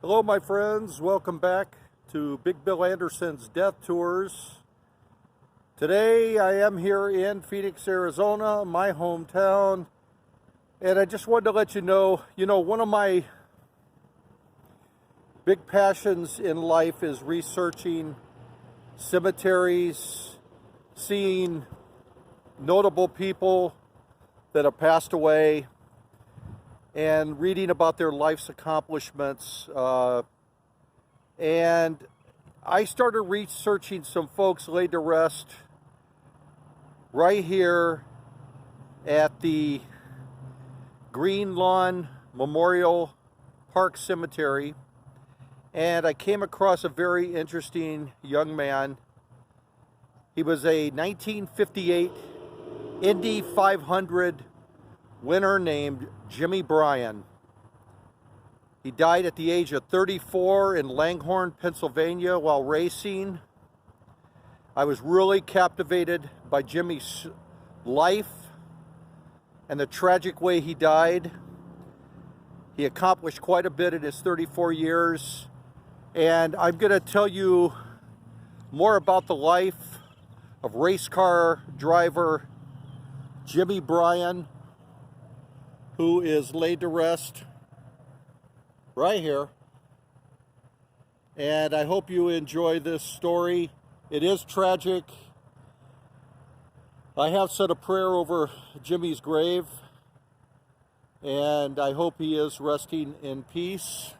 Hello, my friends. Welcome back to Big Bill Anderson's Death Tours. Today, I am here in Phoenix, Arizona, my hometown, and I just wanted to let you know, one of my big passions in life is researching cemeteries, seeing notable people that have passed away, and reading about their life's accomplishments. And I started researching some folks laid to rest right here at the Green Lawn Memorial Park Cemetery. And I came across a very interesting young man. He was a 1958 Indy 500 winner named Jimmy Bryan. He died at the age of 34 in Langhorne, Pennsylvania while racing. I was really captivated by Jimmy's life and the tragic way he died. He accomplished quite a bit in his 34 years, and I'm going to tell you more about the life of race car driver Jimmy Bryan, who is laid to rest right here. And I hope you enjoy this story. It is tragic. I have said a prayer over Jimmy's grave, and I hope he is resting in peace.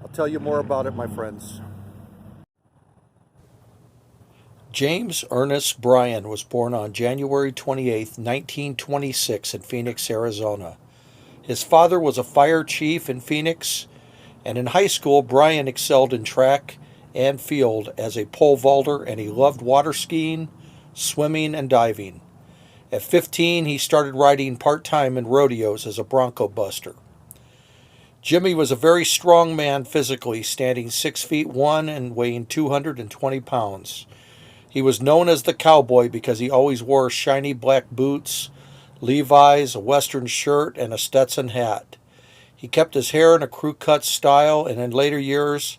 I'll tell you more about it, my friends. James Ernest Bryan was born on January 28, 1926 in Phoenix, Arizona. His father was a fire chief in Phoenix, and in high school, Bryan excelled in track and field as a pole vaulter, and he loved water skiing, swimming, and diving. At 15, he started riding part-time in rodeos as a bronco buster. Jimmy was a very strong man physically, standing 6 feet 1 and weighing 220 pounds. He was known as the cowboy because he always wore shiny black boots, Levi's, a western shirt, and a Stetson hat. He kept his hair in a crew-cut style, and in later years,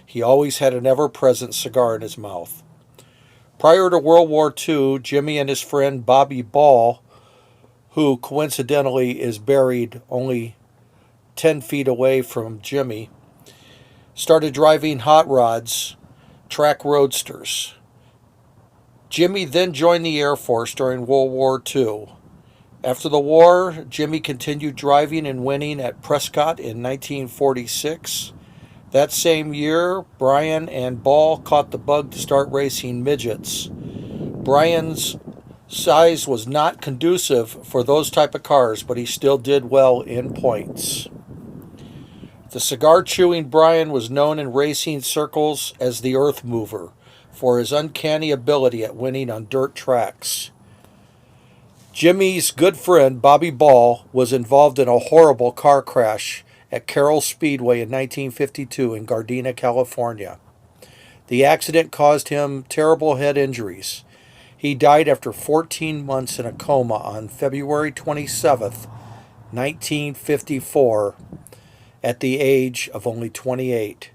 he always had an ever-present cigar in his mouth. Prior to World War II, Jimmy and his friend Bobby Ball, who coincidentally is buried only 10 feet away from Jimmy, started driving hot rods, track roadsters. Jimmy then joined the Air Force during World War II. After the war, Jimmy continued driving and winning at Prescott in 1946. That same year, Bryan and Ball caught the bug to start racing midgets. Bryan's size was not conducive for those type of cars, but he still did well in points. The cigar-chewing Bryan was known in racing circles as the Earth Mover for his uncanny ability at winning on dirt tracks. Jimmy's good friend Bobby Ball was involved in a horrible car crash at Carroll Speedway in 1952 in Gardena, California. The accident caused him terrible head injuries. He died after 14 months in a coma on February 27th, 1954, at the age of only 28.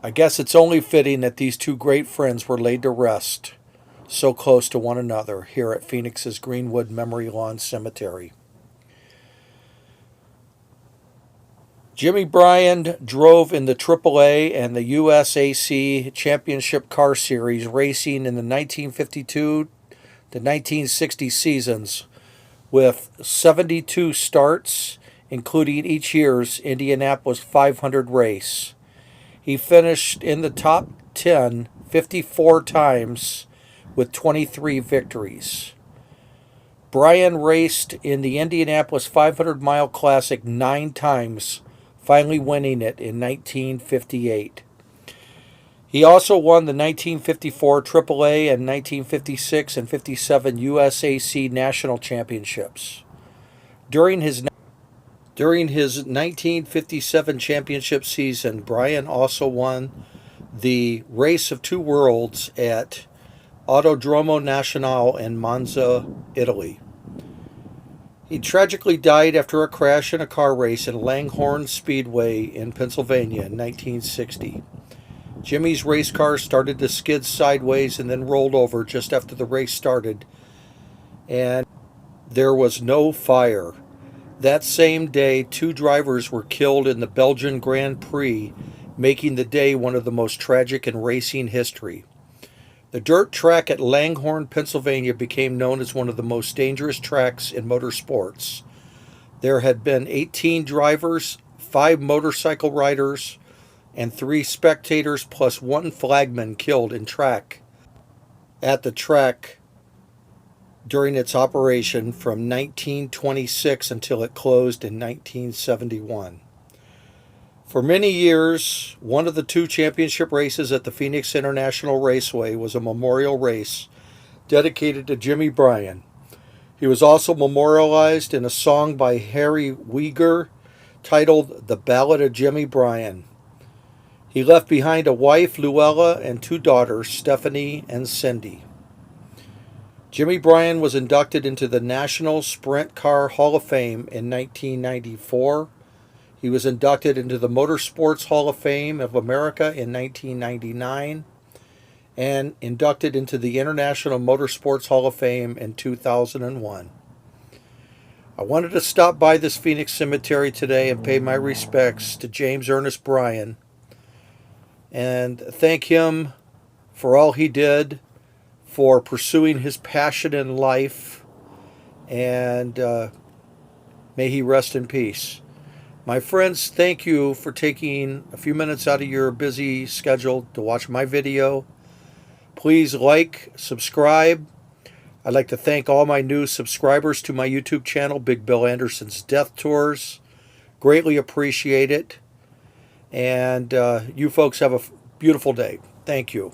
I guess it's only fitting that these two great friends were laid to rest so close to one another here at Phoenix's Greenwood Memory Lawn Cemetery. Jimmy Bryan drove in the AAA and the USAC Championship Car Series racing in the 1952 to 1960 seasons with 72 starts, including each year's Indianapolis 500 race. He finished in the top 10 54 times with 23 victories. Bryan raced in the Indianapolis 500-mile Classic 9 times, finally winning it in 1958. He also won the 1954 AAA and 1956 and 57 USAC national championships. During his 1957 championship season, Bryan also won the Race of Two Worlds at Autodromo Nazionale in Monza, Italy. He tragically died after a crash in a car race in Langhorne Speedway in Pennsylvania in 1960. Jimmy's race car started to skid sideways and then rolled over just after the race started, and there was no fire. That same day, 2 drivers were killed in the Belgian Grand Prix, making the day one of the most tragic in racing history. The dirt track at Langhorne, Pennsylvania became known as one of the most dangerous tracks in motorsports. There had been 18 drivers, 5 motorcycle riders, and 3 spectators plus 1 flagman killed at the track during its operation from 1926 until it closed in 1971. For many years, one of the 2 championship races at the Phoenix International Raceway was a memorial race dedicated to Jimmy Bryan. He was also memorialized in a song by Harry Wieger titled The Ballad of Jimmy Bryan. He left behind a wife, Luella, and 2 daughters, Stephanie and Cindy. Jimmy Bryan was inducted into the National Sprint Car Hall of Fame in 1994. He was inducted into the Motorsports Hall of Fame of America in 1999 and inducted into the International Motorsports Hall of Fame in 2001. I wanted to stop by this Phoenix cemetery today and pay my respects to James Ernest Bryan and thank him for all he did, for pursuing his passion in life, and may he rest in peace. My friends, thank you for taking a few minutes out of your busy schedule to watch my video. Please like, subscribe. I'd like to thank all my new subscribers to my YouTube channel, Big Bill Anderson's Death Tours. Greatly appreciate it. And you folks have a beautiful day. Thank you.